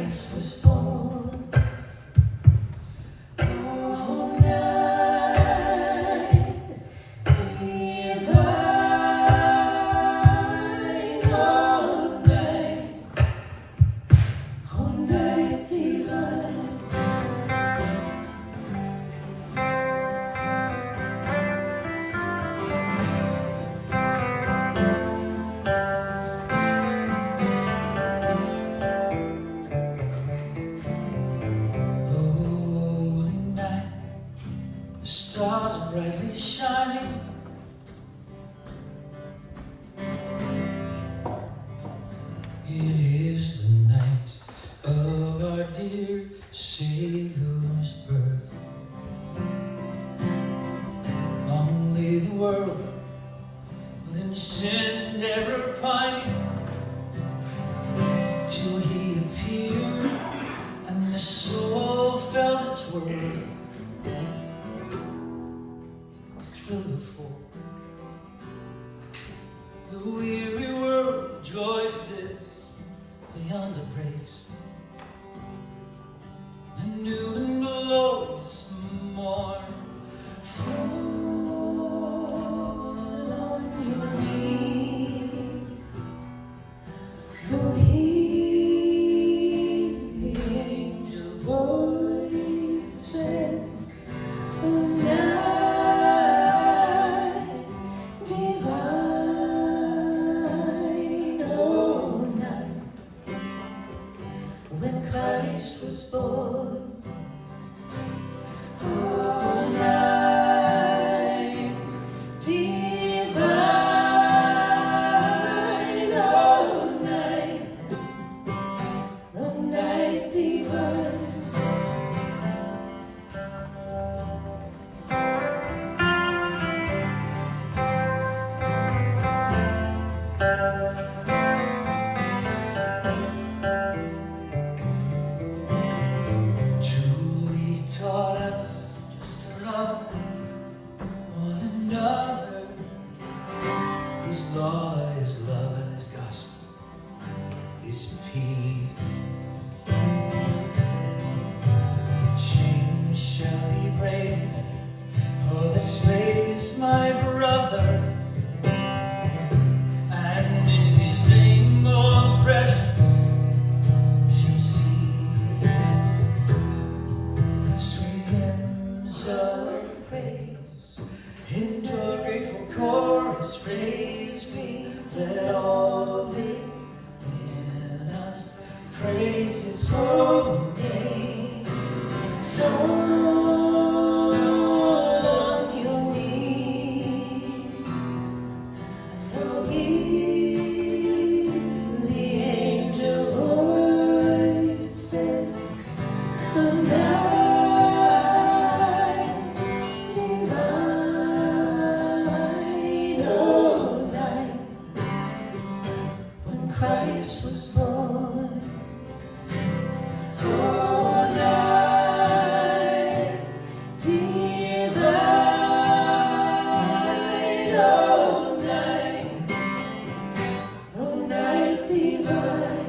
Christ was born. Oh, night divine, oh, night divine. Stars are brightly shining. It is the night of our dear Savior's birth. Long lay the world within sin and ever pining, till he appeared and the soul felt its worth. The weary world rejoices beyond a praise. A new and glorious morn. Fall on your knees. Oh, hear the angel voices. Oh, night divine, oh, night when Christ was born. Oh, night divine, oh, night divine. Truly taught us just to love one another. His law is love and his gospel is peace. Chains shall he break, for the slave is my brother. And in his name all oppressions shall cease. Sweet hymns of praise in your grateful chorus raise me. Let all within us praise his holy name. Fall on your knees. Oh, hear the angel voices. Oh, night divine, oh, night when Christ was born. Oh, night divine, oh, night divine.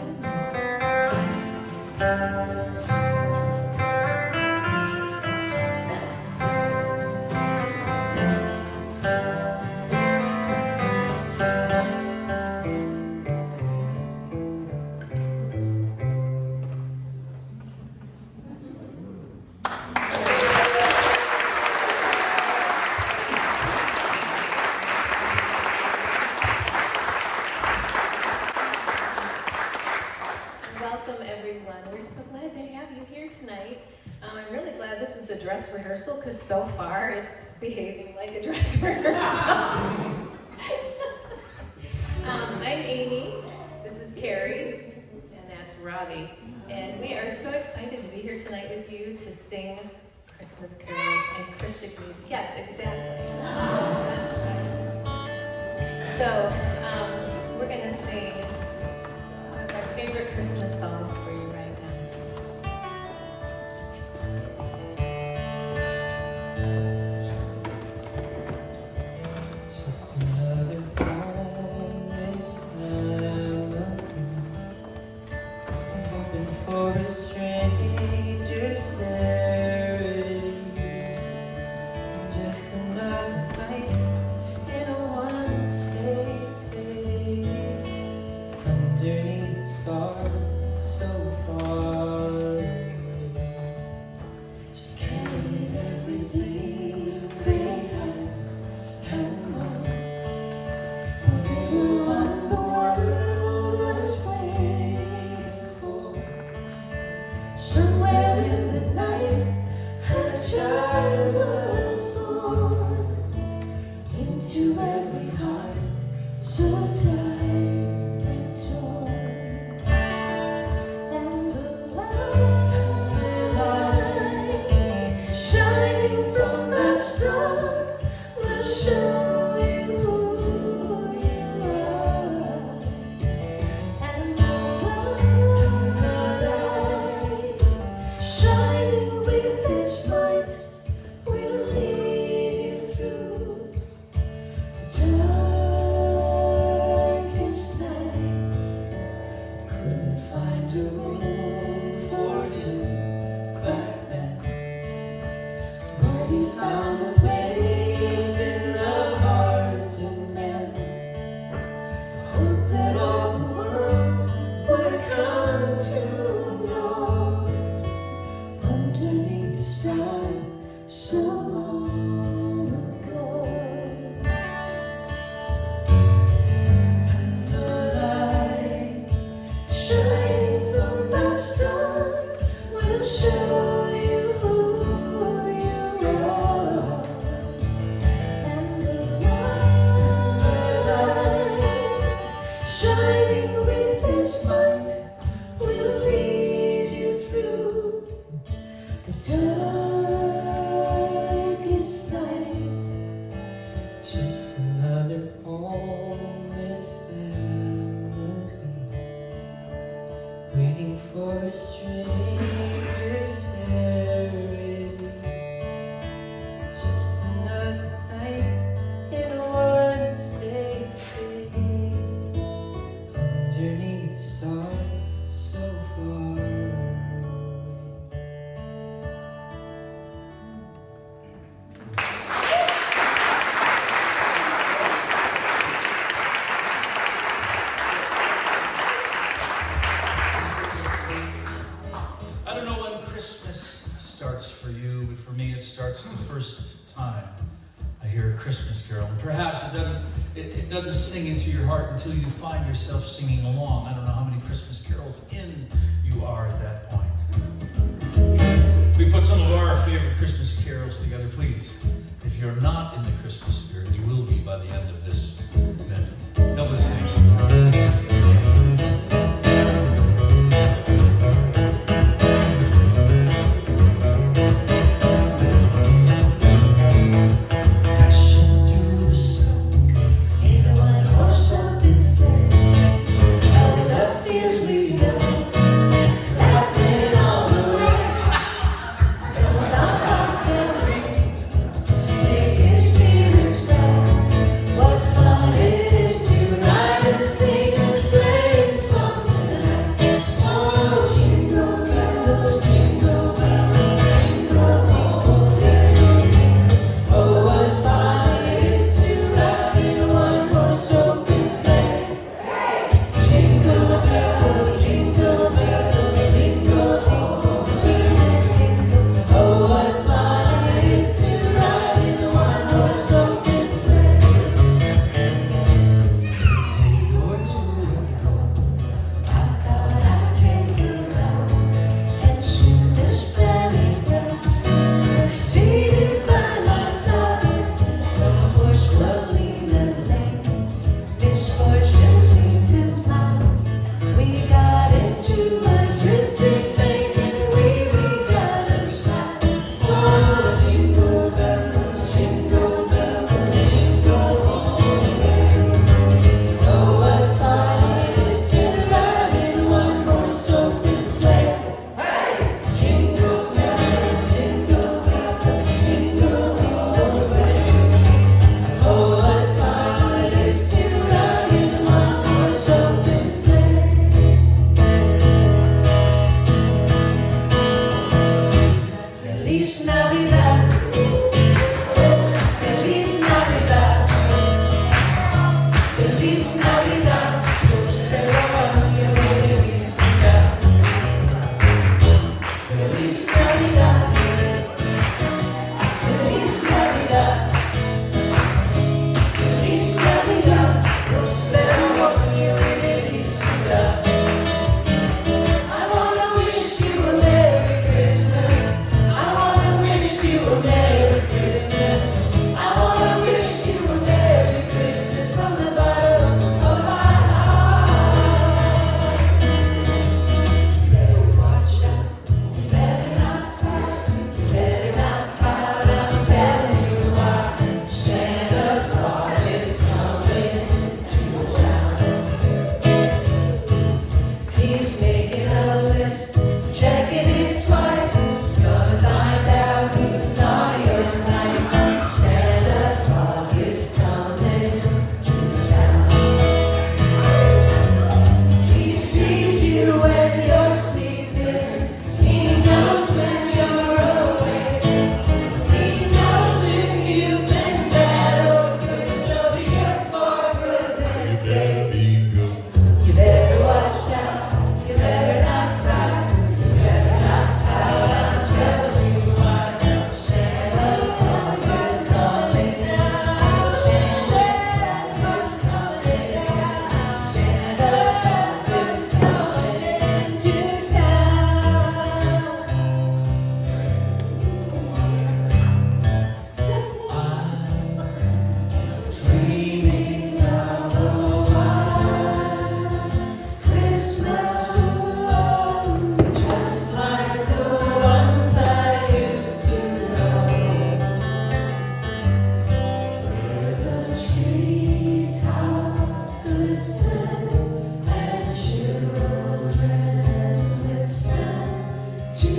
Welcome, everyone. We're so glad to have you here tonight. I'm really glad this is a dress rehearsal because so far it's behaving like a dress rehearsal. I'm Amy. This is Kerry, and that's Robbie. And we are so excited to be here tonight with you to sing Christmas carols and Christic music. Yes, exactly. That's right. So we're going to sing our favorite Christmas songs for you right now. Just another honest family, hoping for a stranger's charity. Just another night in a one-state place, underneath the stars so far away. Just carried everything they had and more. What the world was waiting for. Somewhere in the night, a child was born into every heart so tired and torn. And the light shining from that star will show you who you are. And the light shining with its light will lead you through the darkest night. Couldn't find a room for him back then, but he found a place in the hearts of men. Hope that all the world would come to know underneath the star so long ago. And the light shining from that star will show you who you are. And the light shining with its light will lead you through the darkest night. Just another homeless family waiting for a stranger's charity. Just another night in a one-state place, underneath the stars so far away. I don't know when Christmas starts for you, but for me it starts the first time I hear a Christmas carol. And perhaps it doesn't sing into your heart until you find yourself singing along. I don't know how many Christmas carols in you are at that point. We put some of our favorite Christmas carols together, please. If you're not in the Christmas spirit, you will be by the end of this medley. Help us sing. Dashing through the snow in a one-horse open sleigh, over the fields we go, laughing all the way. Bells on bobtail ring, making spirits bright. What fun it is to ride and sing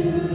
Silver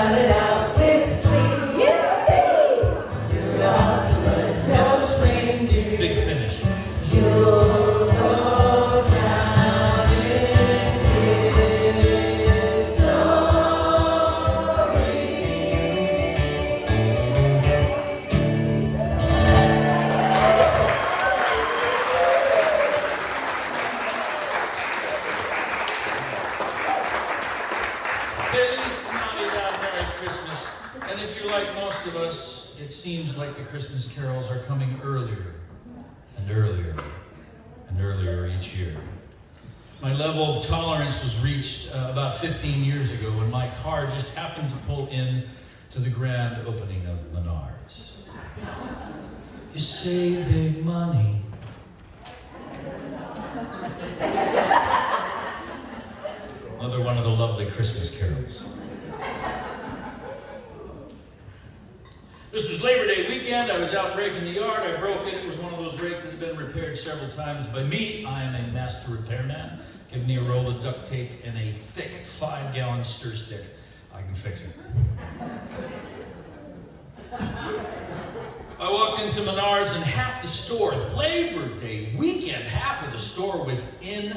shout it out with glee. You're off to a nose reindeer. Big finish. You'll go down in history. Feliz Navidad, Merry Christmas. And if you're like most of us, it seems like the Christmas carols are coming earlier and earlier and earlier each year. My level of tolerance was reached about 15 years ago when my car just happened to pull in to the grand opening of Menards. You save big money. Another one of the lovely Christmas carols. This was Labor Day weekend. I was out raking the yard. I broke it. It was one of those rakes that had been repaired several times by me. I am a master repairman. Give me a roll of duct tape and a thick 5-gallon stir stick. I can fix it. I walked into Menards and half the store, Labor Day weekend, half of the store was in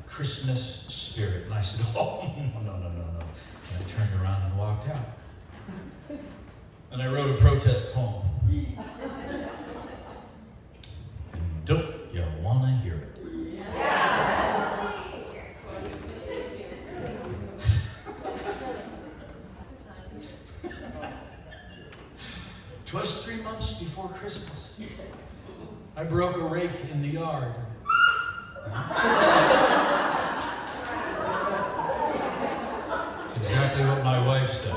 Christmas spirit. And I said, oh, no. And I turned around and walked out. And I wrote a protest poem. And don't you want to hear it? Yeah. 'Twas 3 months before Christmas. I broke a rake in the yard. It's exactly what my wife said.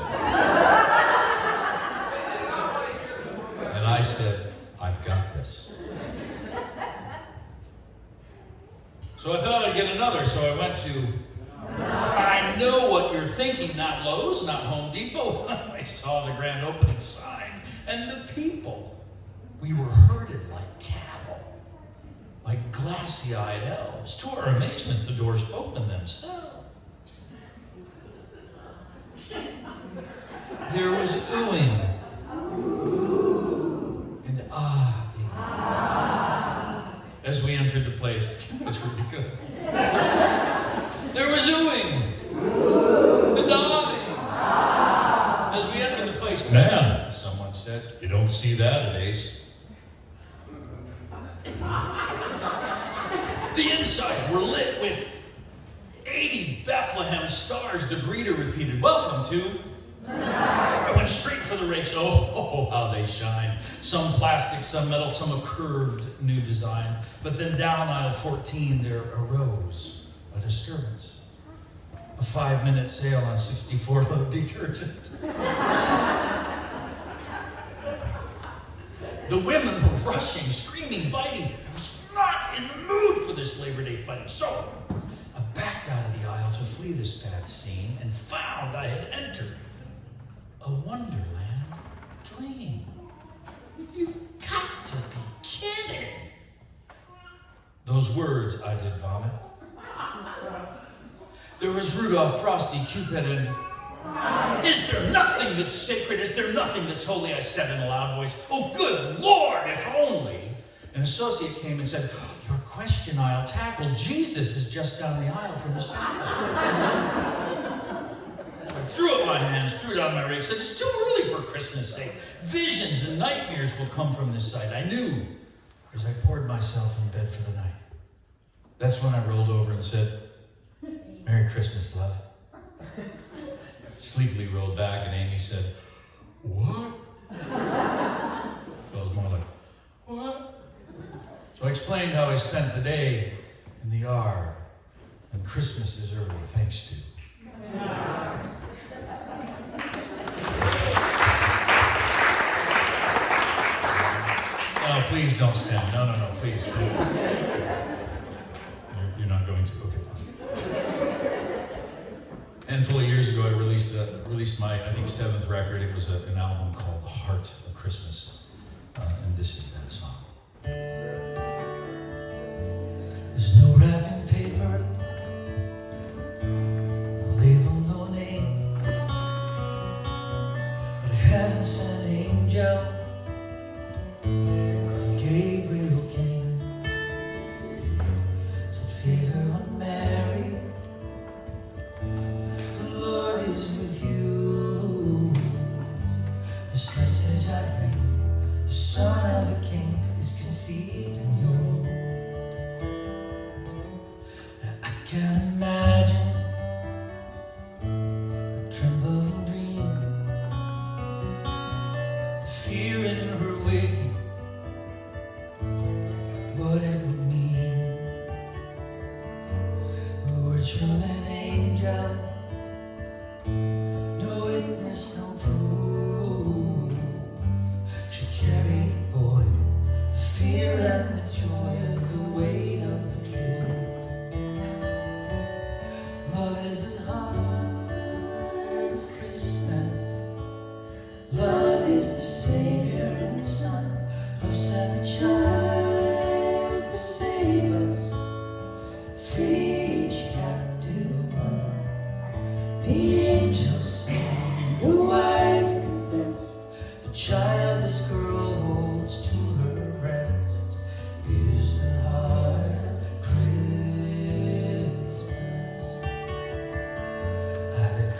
And I said, I've got this. So I thought I'd get another, so I went to, I know what you're thinking, not Lowe's, not Home Depot. I saw the grand opening sign, and the people. We were herded like cattle, like glassy-eyed elves. To our amazement, the doors opened themselves. There was oohing and ahhing as we entered the place. It's really good. There was oohing and ahhing as we entered the place. Man, someone said, you don't see that at Ace. The insides were lit with 80 Bethlehem stars. The greeter repeated, welcome to. I went straight for the rakes. Oh, how they shine. Some plastic, some metal, some a curved new design. But then down aisle 14, there arose a disturbance. A 5-minute sale on 64-load detergent. The women were rushing, screaming, biting. I was not in the mood for this Labor Day fighting. So I backed out of the aisle to flee this bad scene and found I had entered a Wonderland dream. You've got to be kidding. Those words, I did vomit. There was Rudolph, Frosty, Cupid, and... Is there nothing that's sacred? Is there nothing that's holy? I said in a loud voice. Oh, good Lord, if only. An associate came and said, your question I'll tackle. Jesus is just down the aisle from this packet. So I threw up my hands, threw down my rake, said, it's too early for Christmas' sake. Visions and nightmares will come from this sight. I knew as I poured myself in bed for the night. That's when I rolled over and said, Merry Christmas, love. Sleepily rolled back, and Amy said, what? Well, it was more like, what? So I explained how I spent the day in the yard, and Christmas is early, thanks to. Oh, please don't stand. No, please. You're not going to? Okay, fine. A handful of years ago, I released my, I think, 7th record. It was an album called The Heart of Christmas. And this is that song. There's no wrapping paper, no label, no name.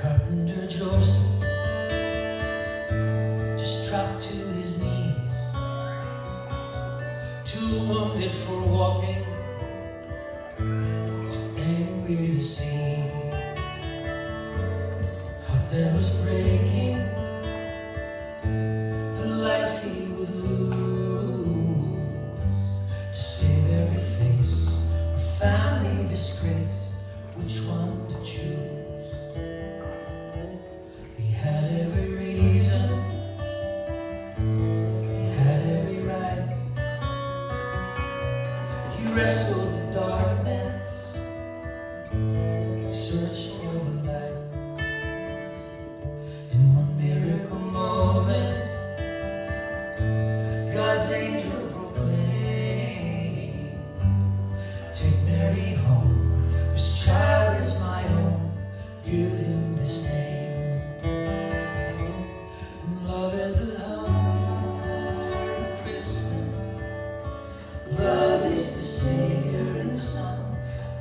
Carpenter Joseph just dropped to his knees, too wounded for walking, too angry to see. Heart that was breaking, the life he would lose to save every face, or family disgrace. Which one to choose? He had every reason, he had every right. He wrestled the darkness, he searched for the light. In one miracle moment, God's angel proclaimed, take Mary home, this child is my own, give him this name. And love is the heart of Christmas, love is the Savior and Son,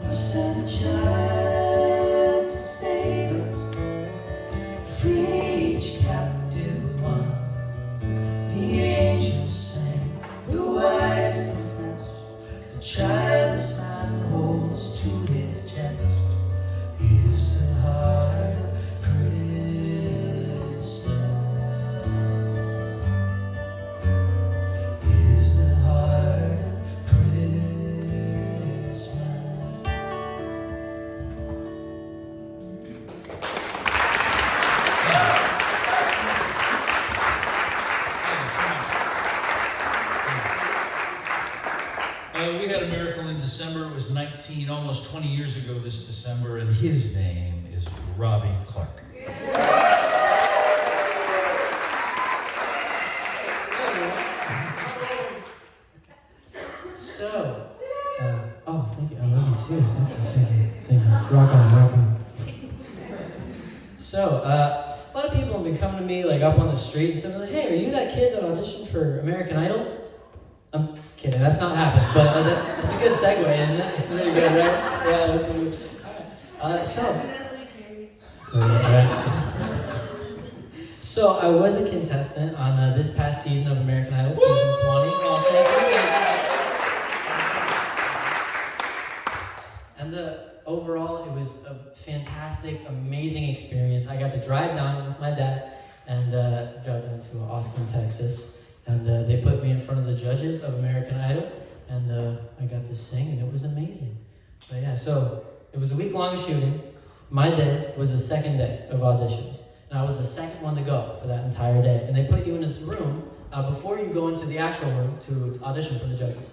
love sent a child to save us, free each captive one. The angels sang, the wise confess, the childless man holds to his chest. Here's the heart of Christmas. Here's the heart of Christmas. We had a miracle in December. It was almost 20 years ago this December, and his name is Robbie Clark. So, thank you. I love you too. Thank you. Rock on. So, a lot of people have been coming to me, like, up on the street and saying, like, hey, are you that kid that auditioned for American Idol? I'm kidding, that's not happened, but that's a good segue, isn't it? It's really good, right? Yeah, that's pretty good. Alright, so I was a contestant on this past season of American Idol, season 20. Oh, thank you. And overall, it was a fantastic, amazing experience. I got to drive down with my dad and drive down to Austin, Texas. And they put me in front of the judges of American Idol, and I got to sing, and it was amazing. But yeah, so it was a week-long shooting. My day was the second day of auditions, and I was the second one to go for that entire day. And they put you in this room before you go into the actual room to audition for the judges.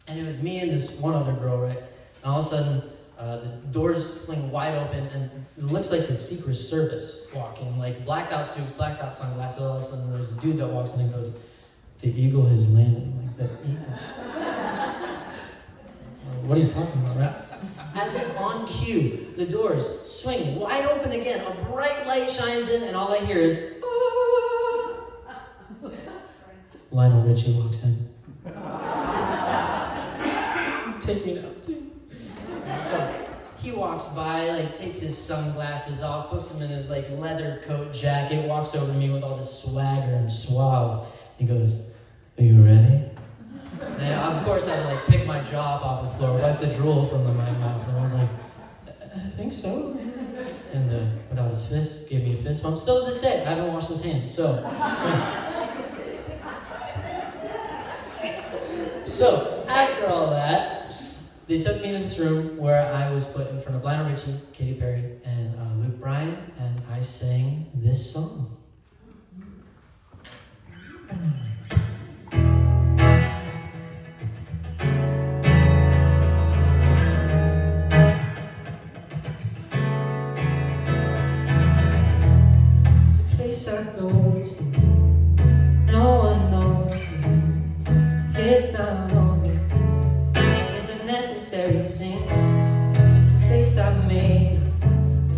And it was me and this one other girl, right? And all of a sudden, the doors fling wide open, and it looks like the Secret Service walking, like blacked out suits, blacked out sunglasses. All of a sudden, there's a dude that walks in and goes, "The eagle has landed." I'm like, the eagle? What are you talking about, right? As if on cue, the doors swing wide open again. A bright light shines in, and all I hear is, "Ah." Lionel Richie walks in. Take me now, too. So he walks by, like, takes his sunglasses off, puts them in his, like, leather coat jacket, walks over to me with all this swagger and suave. He goes, "Are you ready?" And of course I, like, picked my jaw up off the floor, wiped the drool from my mouth, and I was like, "I think so." And put out his fist, gave me a fist bump. Still to this day, I haven't washed his hands, so. So, after all that, they took me into this room where I was put in front of Lionel Richie, Katy Perry, and Luke Bryan, and I sang this song. It's a place I go to, no one knows me, it's not on me. Necessary thing. It's a place I made.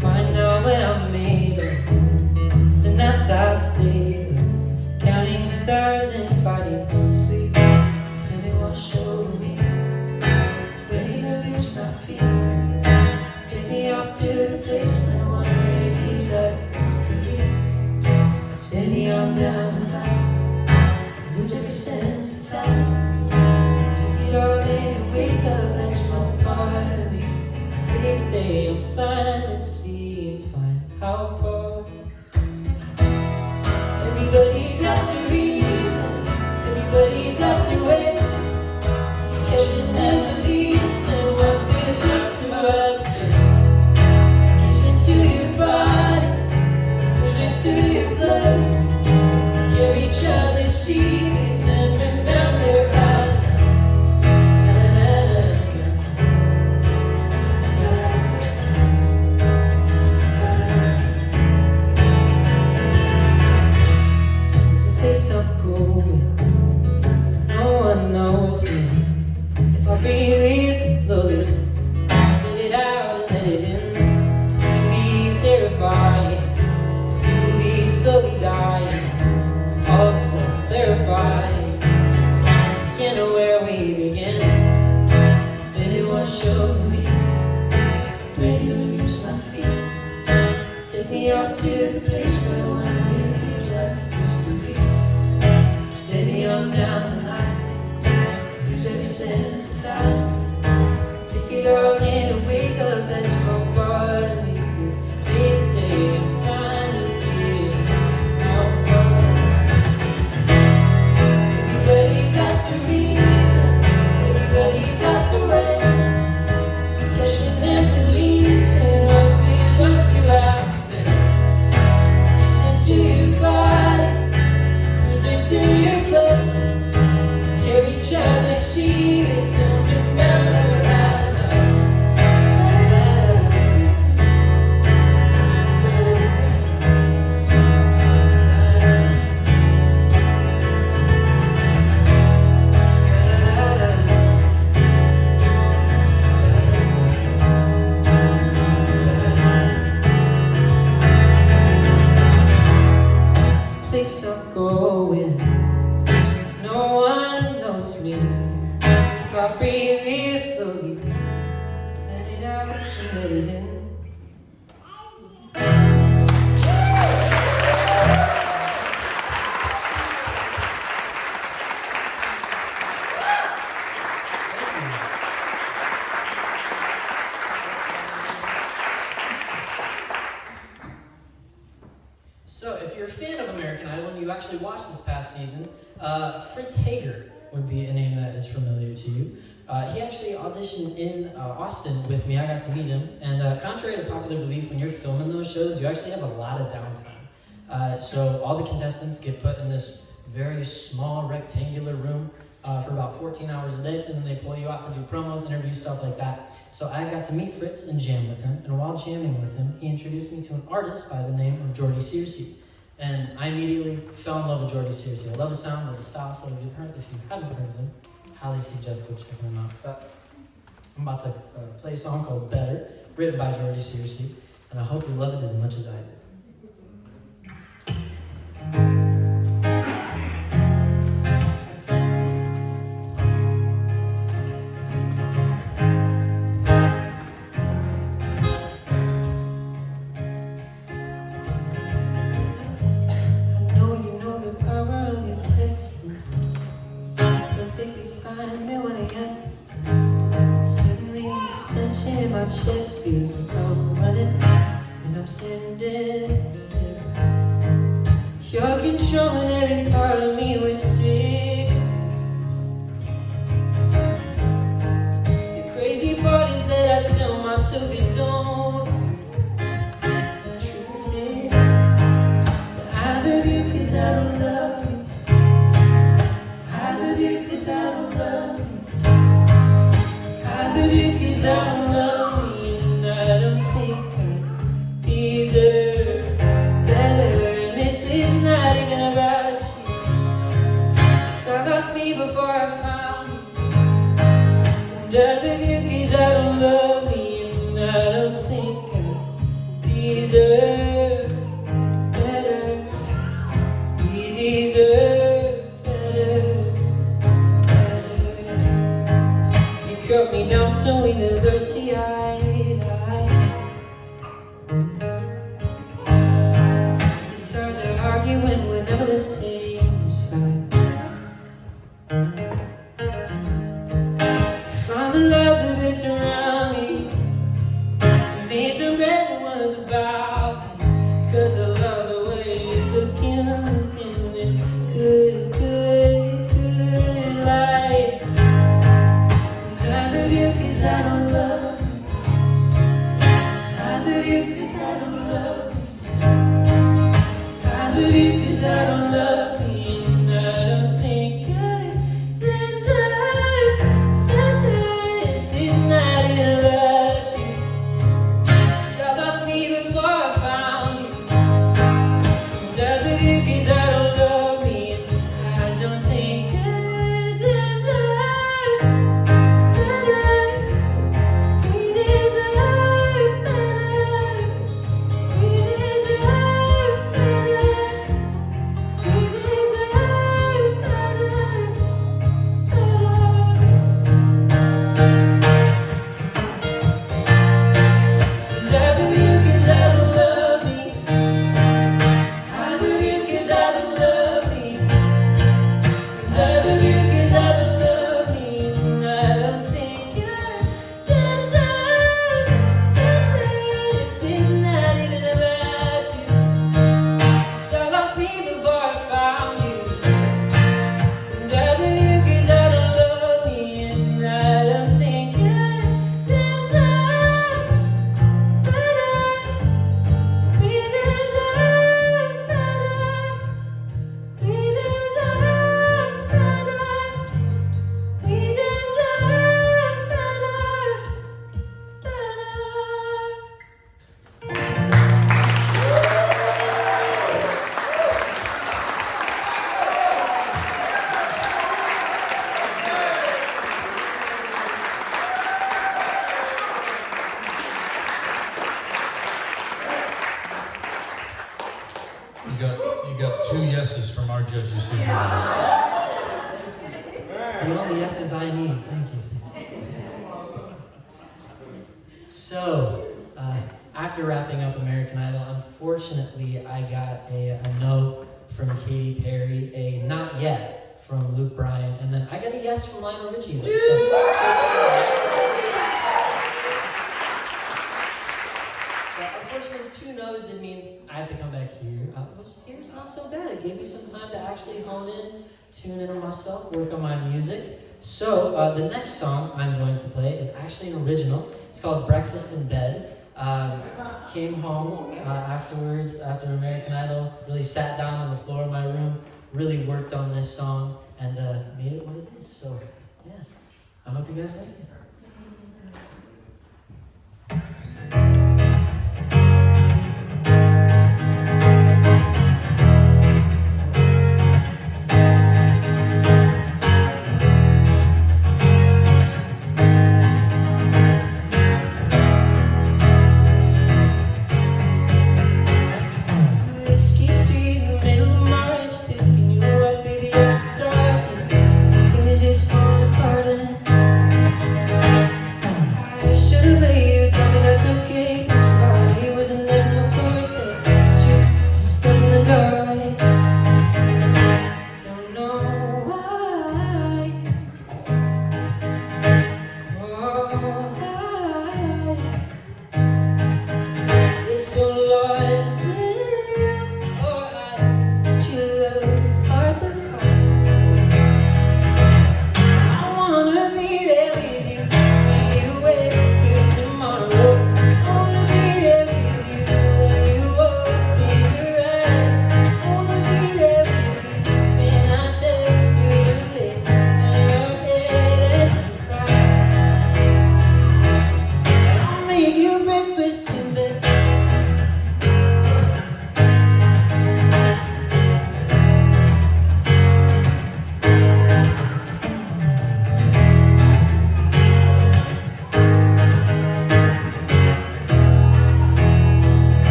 Find out when I'm made of. The nights I stay, counting stars and fighting for sleep. Baby, wash over me, ready to lose my feet. Take me off to the place that I want to be. how far. Everybody's got the reason, everybody's got the way. Just catching and releasing what feels up throughout the day. Gets into your body, flows right through your blood. Carry each other's secrets and remember how. Place I'm going, no one knows me. If I breathe slowly, let it out and let it in. It can be terrifying to be slowly dying, also clarifying. Can't know where we begin. Let it wash over me, ready to lose my feet. Take me off to the place where one really loves this to be. Steady on down the line, lose every sense of time. Take it all in and wake up, that's my part of me. 'Cause day to day I'm trying to see it how far. Everybody's got the reason, everybody's got the way. Just catching and releasing what feels up throughout the day. Gets into your body, through your blood, carry each other's secrets and remember how to love. It's a place I'm going. No one knows me. If I breathe real slowly, let it out and let it in. So, if you're a fan of American Idol and you actually watched this past season, Fritz Hager would be a name that is familiar to you. He actually auditioned in Austin with me. I got to meet him. And contrary to popular belief, when you're filming those shows, you actually have a lot of downtime. So all the contestants get put in this very small rectangular room for about 14 hours a day, and then they pull you out to do promos, interviews, stuff like that. So I got to meet Fritz and jam with him, and while jamming with him, he introduced me to an artist by the name of Jordy Searcy. And I immediately fell in love with Jordy Searcy. I love the sound, love the style, so if you haven't heard of him, highly suggest go check him out. But I'm about to play a song called Better, written by Jordy Searcy, and I hope you love it as much as I did. My chest feels like I'm running, and I'm standing still. You're controlling every part of me with six. The crazy part is that I tell myself it don't. The truth is that I love you 'cause I don't love you. I love you 'cause I don't love you. I love you 'cause I don't love you. I don't think I deserve better, and this is not even about you. 'Cause I lost me before I found you. And I love you 'cause I don't love me, and I don't think I deserve better. We deserve better. You cut me down so we never see eye to eye. It's hard to argue when we're never the same side. Find the lies of it around me. Made some red ones about me. You got 2 yeses from our judges here. The only yeses I need. Thank you. So, after wrapping up American Idol, unfortunately, I got a no from Katy Perry, a not yet from Luke Bryan, and then I got a yes from Lionel Richie. Unfortunately, 2 no's didn't mean I have to come back here. Here's not so bad. It gave me some time to actually hone in, tune in on myself, work on my music. So, the next song I'm going to play is actually an original. It's called Breakfast in Bed. Came home afterwards, after American Idol, really sat down on the floor of my room, really worked on this song, and made it what it is. So, yeah, I hope you guys like it.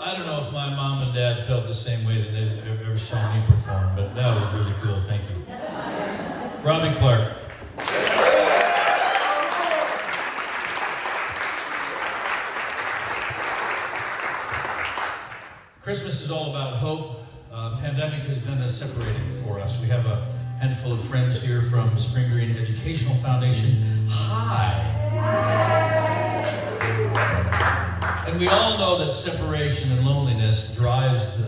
I don't know if my mom and dad felt the same way that they ever saw me perform, but that was really cool. Thank you. Robbie Clark. Christmas is all about hope. Pandemic has been a separating for us. We have a handful of friends here from Spring Green Educational Foundation. Hi. And we all know that separation and loneliness drives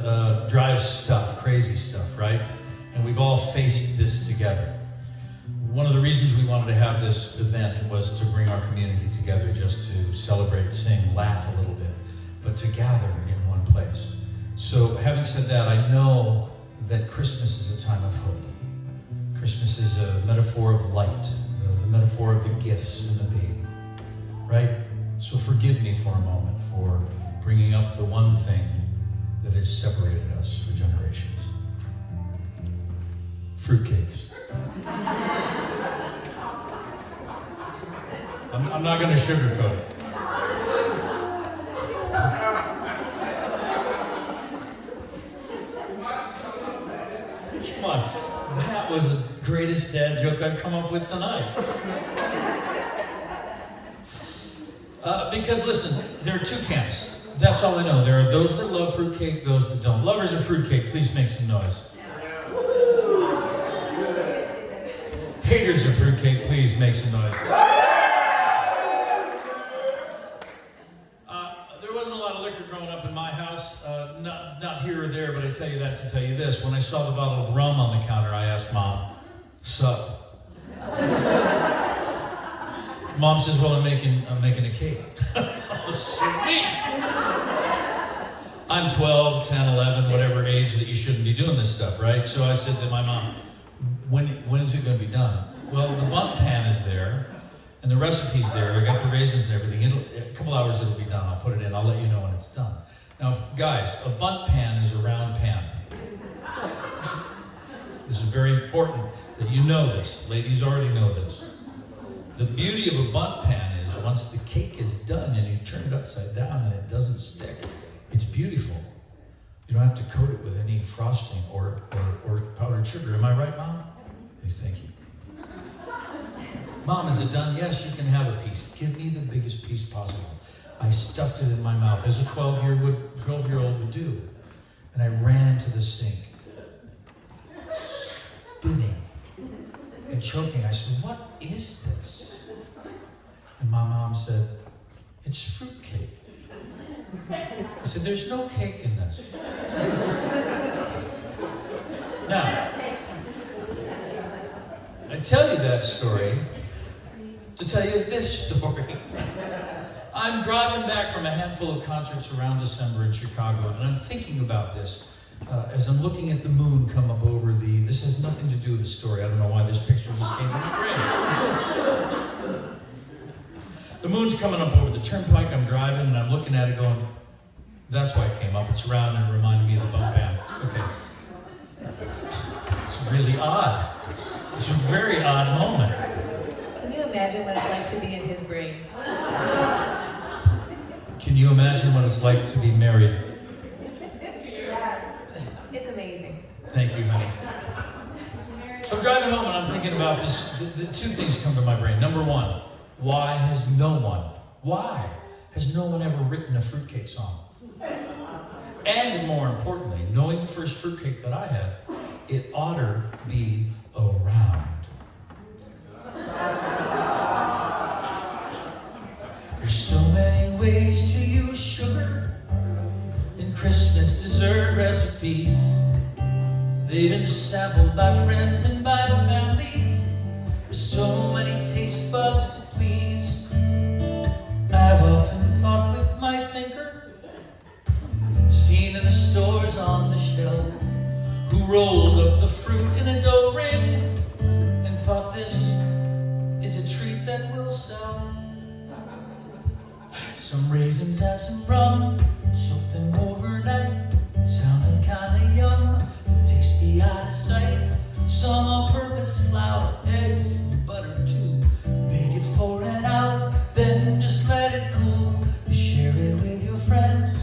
stuff, crazy stuff, right? And we've all faced this together. One of the reasons we wanted to have this event was to bring our community together, just to celebrate, sing, laugh a little bit, but to gather in one place. So having said that, I know that Christmas is a time of hope. Christmas is a metaphor of light, the metaphor of the gifts and the baby. right? So forgive me for a moment for bringing up the one thing that has separated us for generations. Fruitcakes. I'm not going to sugarcoat it. Come on, that was the greatest dad joke I've come up with tonight. Because listen, there are two camps. That's all I know. There are those that love fruitcake, those that don't. Lovers of fruitcake, please make some noise. Haters of fruitcake, please make some noise. There wasn't a lot of liquor growing up in my house. Not here or there, but I tell you that to tell you this. When I saw the bottle of rum on the counter, I asked Mom, "Sup?" Mom says, "Well, I'm making a cake." Oh, sweet. I'm 12, 10, 11, whatever age that you shouldn't be doing this stuff, right? So I said to my mom, when is it going to be done? Well, the bundt pan is there, and the recipe's there. I got the raisins and everything. A couple hours it'll be done. I'll put it in. I'll let you know when it's done. Now, guys, a bundt pan is a round pan. This is very important that you know this. Ladies already know this. The beauty of a bundt pan is once the cake is done and you turn it upside down and it doesn't stick, it's beautiful. You don't have to coat it with any frosting or powdered sugar. Am I right, Mom? Hey, thank you. Mom, is it done? Yes, you can have a piece. Give me the biggest piece possible. I stuffed it in my mouth as a 12-year-old would do. And I ran to the sink, spitting and choking. I said, "What is this?" And my mom said, "It's fruitcake." I said, "There's no cake in this." Now, I tell you that story to tell you this story. I'm driving back from a handful of concerts around December in Chicago, and I'm thinking about this as I'm looking at the moon come up over this has nothing to do with the story. I don't know why this picture just came to my brain. The moon's coming up over the turnpike. I'm driving, and I'm looking at it going, that's why it came up. It's round, and it reminded me of the bump band. Okay. It's really odd. It's a very odd moment. Can you imagine what it's like to be in his brain? Can you imagine what it's like to be married? It's amazing. Thank you, honey. So I'm driving home and I'm thinking about this. The two things come to my brain. Number one, why has no one ever written a fruitcake song? And more importantly, knowing the first fruitcake that I had, it ought to be around. There's so many ways to use sugar in Christmas dessert recipes. They've been sampled by friends and by families. There's so many taste buds to please. I've often thought with my thinker, seen in the stores on the shelf, who rolled up the fruit in a dough ring and thought this is a treat that will sell. Some raisins and some rum, soak them overnight, sounding kinda yum, taste be out of sight. Some all-purpose flour, eggs, and butter too. Bake it for an hour, then just let it cool. You share it with your friends,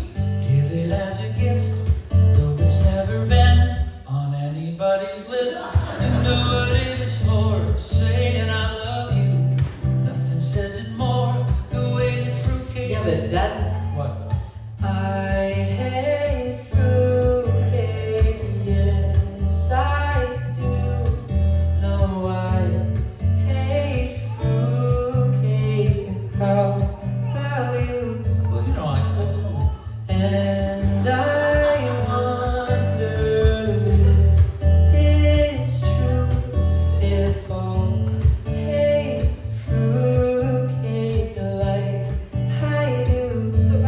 give it as a gift, though it's never been on anybody's list. And know what it is for, saying I love you. Nothing says it more, the way that fruitcake. Yeah, but Dad, What? I hate fruitcake, yes I do. No, I hate fruitcake. How about you? Well, you know, And I wonder if it's true if all hate fruitcake like I do.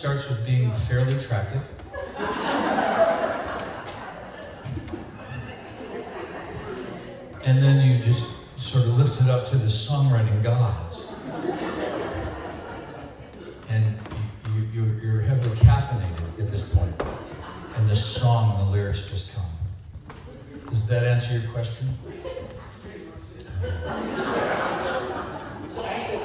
starts with being fairly attractive. And then you just sort of lift it up to the songwriting gods. And you're heavily caffeinated at this point. And the song, the lyrics just come. Does that answer your question? So actually,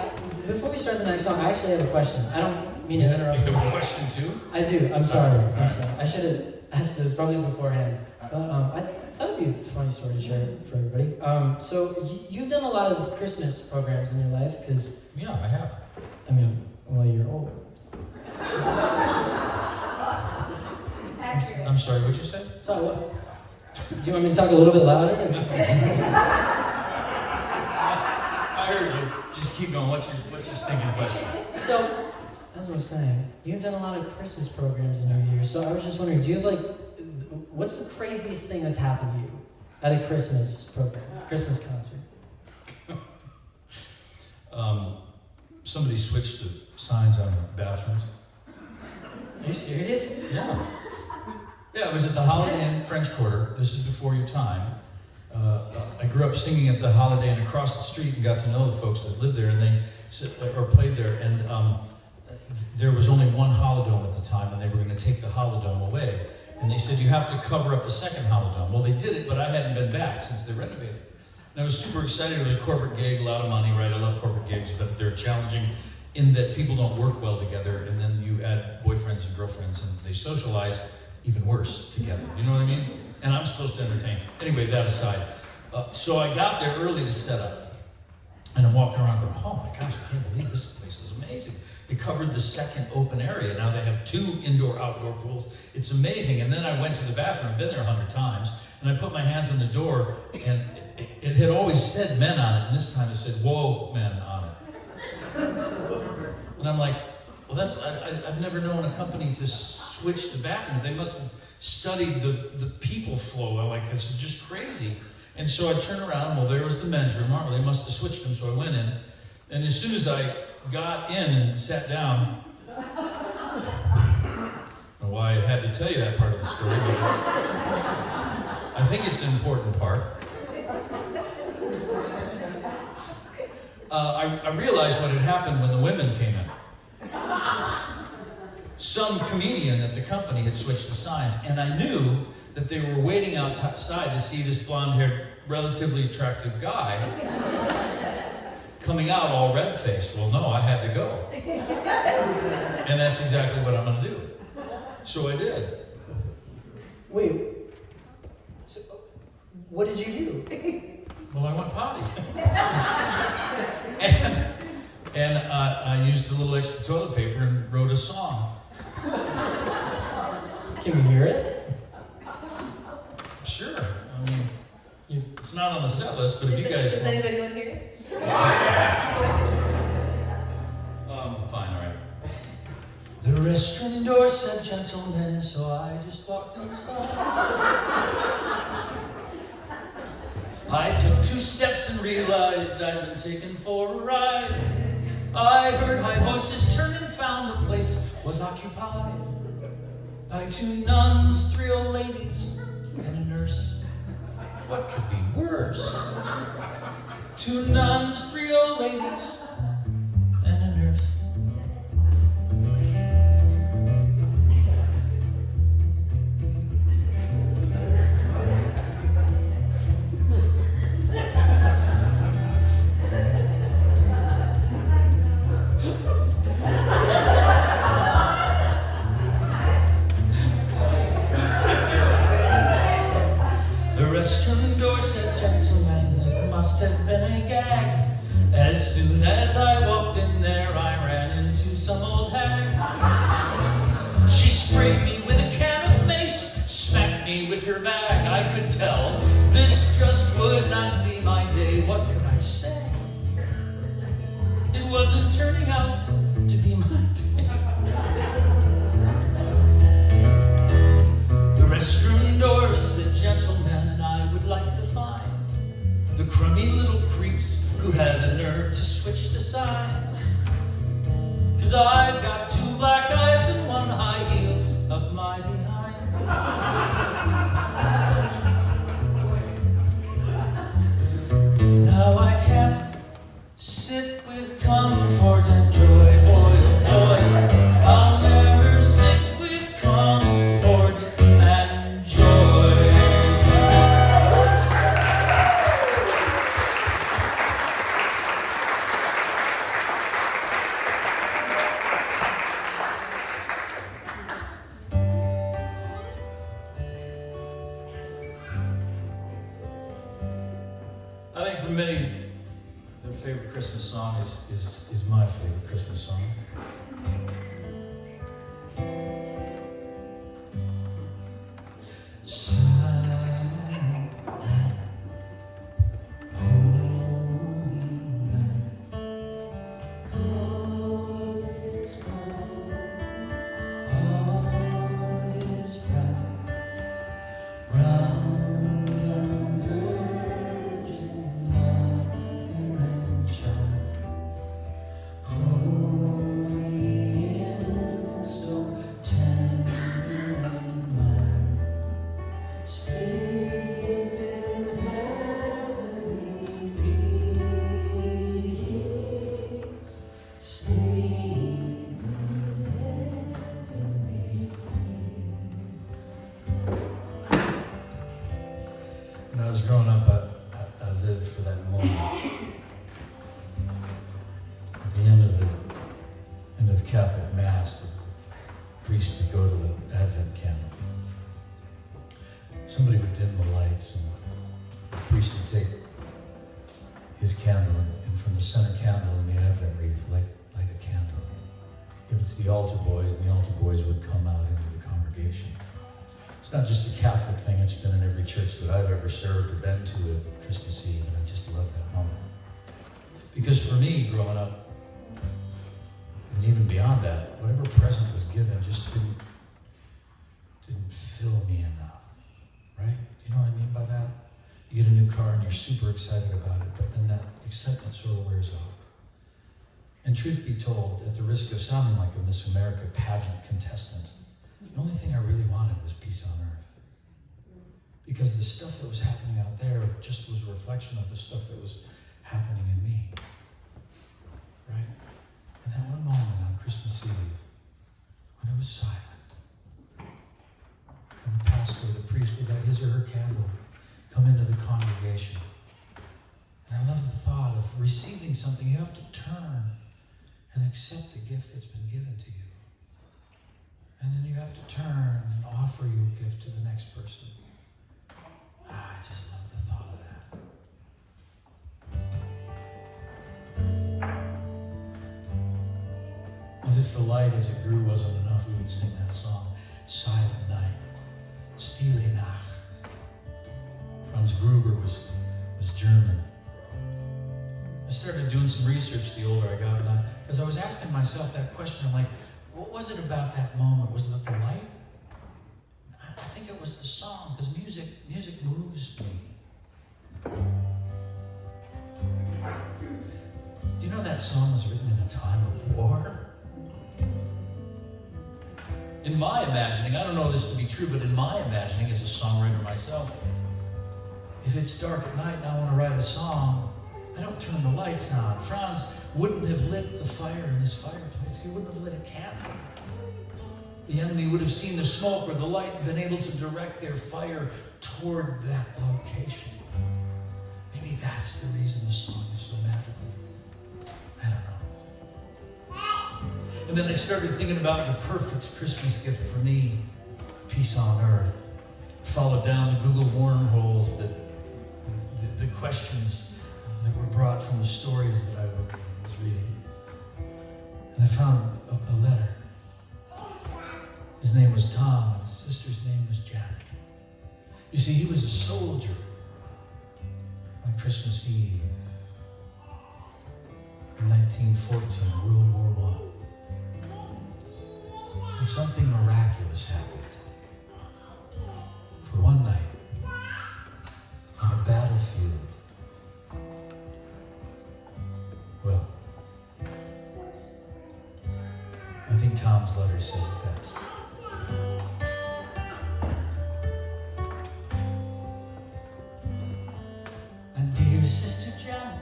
before we start the next song, I actually have a question. I don't mean to interrupt. You have a question too? I do. I'm sorry. I should have asked this probably beforehand. But I thought it'd be a funny story to share for everybody. So you've done a lot of Christmas programs in your life, because Yeah, I have. I mean, well, you're older. Accurate. I'm sorry, what'd you say? Sorry, what? Do you want me to talk a little bit louder? I heard you. Just keep going. What's your stinking question? So, as I was saying, you've done a lot of Christmas programs in your years. So I was just wondering, do you have what's the craziest thing that's happened to you at a Christmas program, Christmas concert? Somebody switched the signs on the bathrooms. Are you serious? Yeah. Yeah, it was at the Holiday Inn French Quarter. This is before your time. I grew up singing at the Holiday Inn across the street and got to know the folks that lived there, and they played there. And there was only one holodome at the time, and they were going to take the holodome away. And they said, you have to cover up the second holodome. Well, they did it, but I hadn't been back since they renovated it. And I was super excited. It was a corporate gig, a lot of money, right? I love corporate gigs, but they're challenging in that people don't work well together, and then you add boyfriends and girlfriends, and they socialize even worse together. You know what I mean? And I'm supposed to entertain. Anyway, that aside. So I got there early to set up, and I'm walking around going, oh my gosh, I can't believe this place is amazing. They covered the second open area. Now they have 2 indoor-outdoor pools. It's amazing. And then I went to the bathroom. I've been there 100 times. And I put my hands on the door, and it had always said men on it. And this time it said, whoa, men on it. And I'm like, well, I've never known a company to switch the bathrooms. They must have studied the people flow. I'm like, it's just crazy. And so I turned around. Well, there was the men's room. Oh, they must have switched them. So I went in. And as soon as I got in and sat down, I don't know why I had to tell you that part of the story, but I think it's an important part. I realized what had happened when the women came in. Some comedian at the company had switched the signs, and I knew that they were waiting outside to see this blonde-haired, relatively attractive guy coming out all red-faced. Well, no, I had to go. And that's exactly what I'm going to do. So I did. Wait. So, what did you do? Well, I went potty. and I used a little extra toilet paper and wrote a song. Can we hear it? Sure. I mean, it's not on the set list, but if you guys Does want... anybody want to hear it? Fine, all right. The restaurant door said gentlemen, so I just walked inside. I took 2 steps and realized I'd been taken for a ride. I heard high voices turn and found the place was occupied by 2 nuns, 3 old ladies, and a nurse. What could be worse? 2 nuns, 3 old ladies, and a nurse. The restaurant door said, gentlemen, it must have been a gag. As soon as I walked in there, I ran into some old hag. She sprayed me with a can of mace, smacked me with her bag. I could tell this just would not be my day. What could I say? It wasn't turning out to be my day. The restroom door said, gentlemen, I would like to find the crummy little creeps who had the nerve to switch the signs. 'Cause I've got 2 black eyes and 1 I think for many, their favorite Christmas song is my favorite Christmas song. When I was growing up, I lived for that moment. At the end of Catholic Mass, the priest would go to the Advent candle. Somebody would dim the lights, and the priest would take his candle, and from the center candle in the Advent wreath, light a candle. Give it to the altar boys, and the altar boys would come out into the congregation. It's not just a Catholic thing, it's been in every church that I've ever served or been to at Christmas Eve, and I just love that moment. Because for me, growing up, and even beyond that, whatever present was given just didn't fill me enough, right? You know what I mean by that? You get a new car and you're super excited about it, but then that excitement sort of wears off. And truth be told, at the risk of sounding like a Miss America pageant contestant, the only thing I really wanted was peace on earth. Because the stuff that was happening out there just was a reflection of the stuff that was happening in me. Right? And that one moment on Christmas Eve, when it was silent, and the pastor, the priest would light his or her candle, come into the congregation. And I love the thought of receiving something. You have to turn and accept a gift that's been given to you. And then you have to turn and offer your gift to the next person. I just love the thought of that. As if the light as it grew wasn't enough, we would sing that song, Silent Night, Stille Nacht. Franz Gruber was German. I started doing some research the older I got, because I was asking myself that question. I'm like, what was it about that moment? Was it the light? I think it was the song, because music moves me. Do you know that song was written in a time of war? In my imagining, I don't know this to be true, but in my imagining as a songwriter myself, if it's dark at night and I want to write a song, I don't turn the lights on. Franz wouldn't have lit the fire in his fireplace. He wouldn't have lit a candle. The enemy would have seen the smoke or the light and been able to direct their fire toward that location. Maybe that's the reason the song is so magical. I don't know. And then I started thinking about the perfect Christmas gift for me, peace on earth. Followed down the Google wormholes, the questions that were brought from the stories that I was reading. And I found a letter. His name was Tom, and his sister's name was Janet. You see, he was a soldier on Christmas Eve in 1914, World War I. And something miraculous happened. For one night, on a battlefield, well, I think Tom's letter says it best. And dear Sister Janet,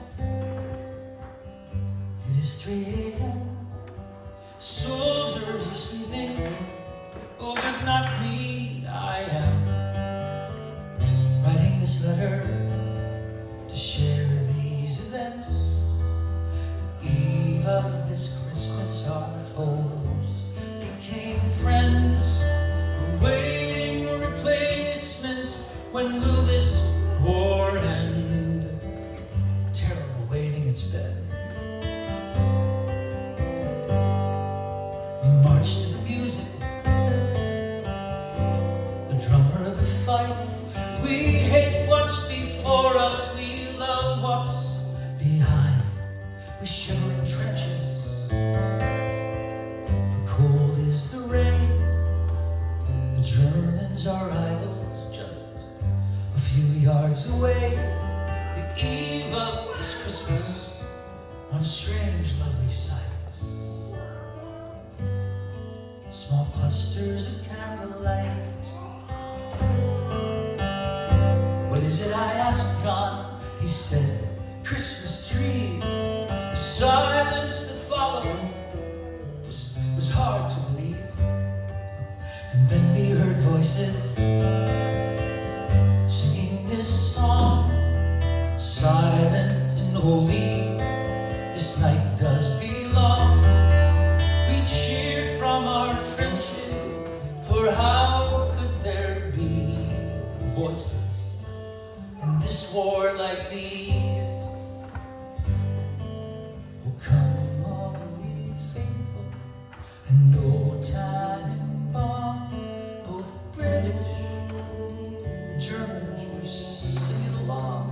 it is 3 a.m. Soldiers are sleeping. Oh, but not me, I am writing this letter to share these events. The eve of this Christmas, our foes became friends, waiting replacements. When will this war end? fight. We hate what's before us, we love what's behind. We shiver in trenches, for cold is the rain. The Germans are rivals just a few yards away. The eve of this Christmas, one strange lovely sight. Small clusters of candlelight. What is it, I asked John? He said, Christmas trees. The silence that followed was hard to believe. And then we heard voices singing this song, silent and holy. This night does belong. We cheered from our trenches, for how could there be voices in this war like these? Oh, come on, be faithful, and no time bomb. Both British and Germans were singing along.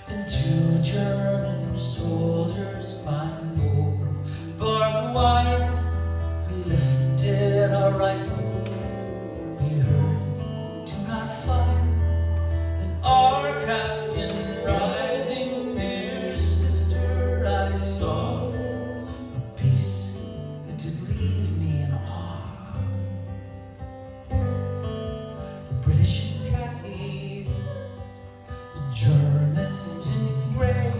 Then two German soldiers climbed over barbed wire. We lifted our rifle. We heard, do not fire. Then our captain rising, dear sister, I saw a piece that did leave me in awe. The British in khaki, the Germans in gray.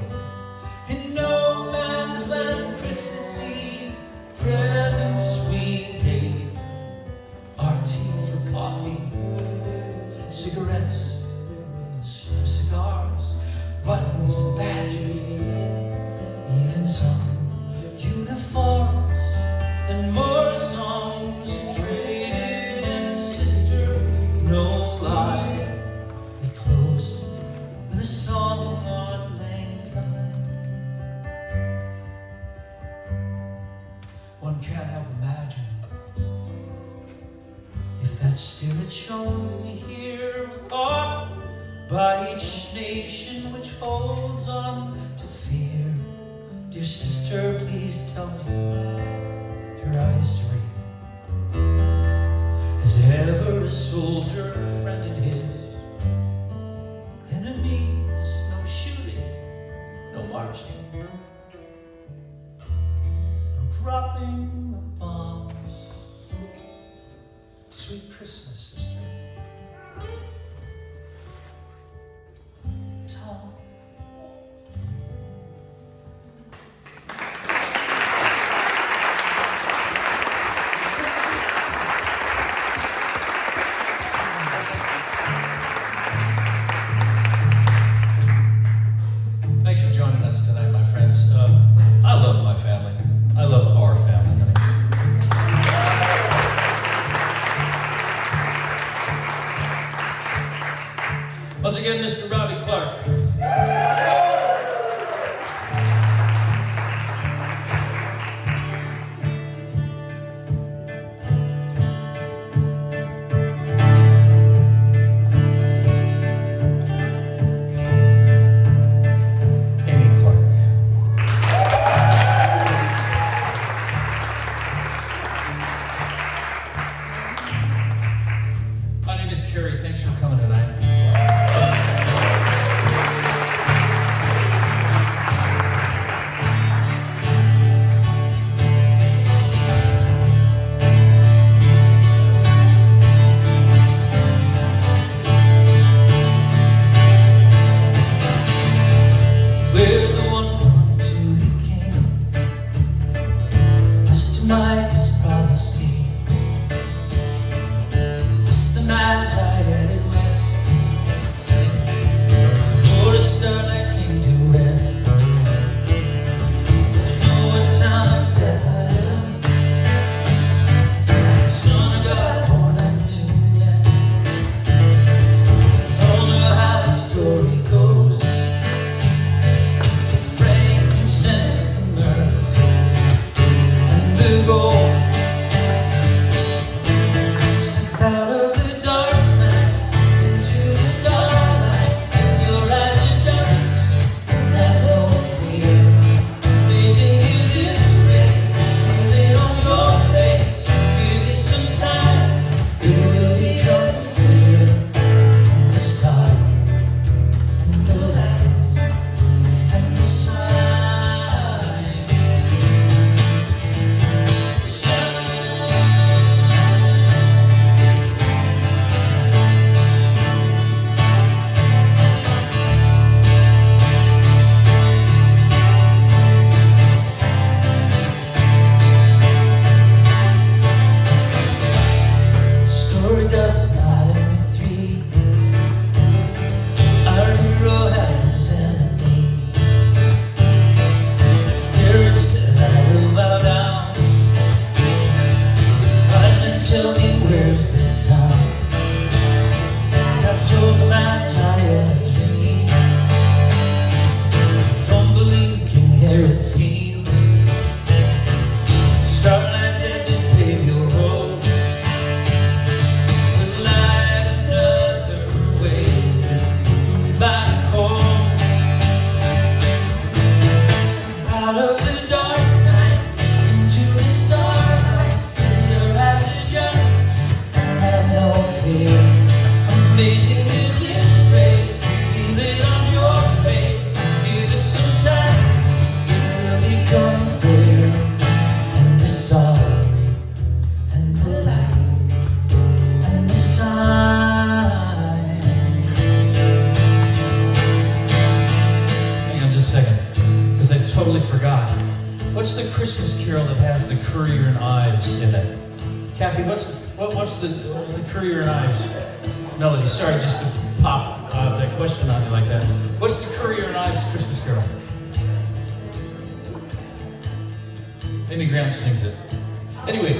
In no man's land, Christmas Eve, presents we gave. Our tea for coffee, cigarettes for cigars, buttons and badges, even some uniforms, and more songs traded. And sister, no lie, we closed with a song on lang syne. One can't help imagine if that spirit shone here. We're caught by each nation which holds on to fear. Dear sister, please tell me throughout history, has ever a soldier friended his enemies? No shooting, no marching, no dropping of bombs. Sweet Christmas, sister. Tom. Thanks for joining us tonight, my friends. I love my family. I love our family, honey. Once again, Mr. Robbie Clark. Amy Clark. My name is Kerry. Thanks for coming tonight. We're the one born to be king. This tonight is prophecy. It's the magi headed west. For a star that came to rest. I know a town of Bethlehem. Son of God born unto men. I don't know how the story goes. Frankincense, the myrrh, and the gold. Step out of the dark tell me where's this town? I told them I had a dream. Don't believe King Herod's schemes. Stop like that to pave your road. But light another way back home. Out of the dark night into the starlight, your eyes adjust and have no fear. Amazing in this space, feel it on your face. Give it some time, it will become clear. And the stars, and the light, and the sign. Hang on just a second, because I totally forgot. What's the Christmas carol that has the Currier and Ives in it? Kathy, what's the Currier and Ives melody? Sorry, just to pop that question on you like that. What's the Currier and Ives Christmas carol? Amy Grant sings it. Anyway,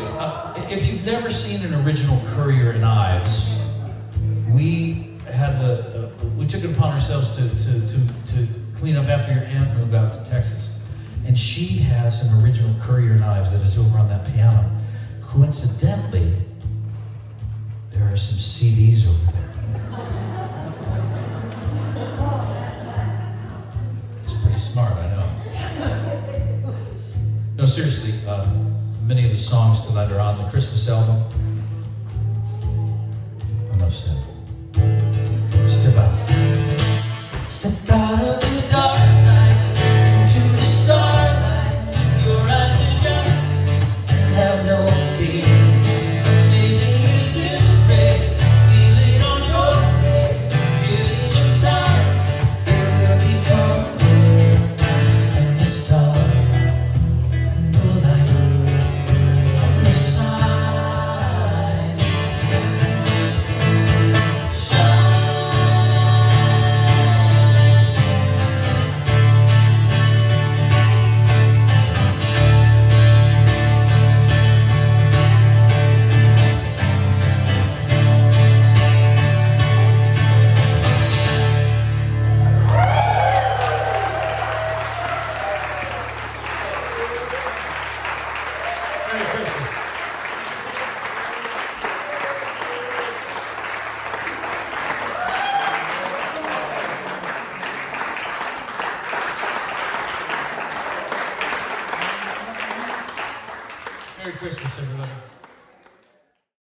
if you've never seen an original Currier and Ives, we took it upon ourselves to clean up after your aunt moved out to Texas. And she has an original Currier and Ives that is over on that piano. Coincidentally, there are some CDs over there. It's pretty smart, I know. No, seriously, many of the songs tonight are on the Christmas album. Enough said. Step out. Step out of the dark night into the starlight. Your eyes adjust and have no fear. Amazing in this place, feel it on your face. Give it some time, it will become clear. And the star and the light and the sign shine. Merry Christmas. Merry Christmas, everybody.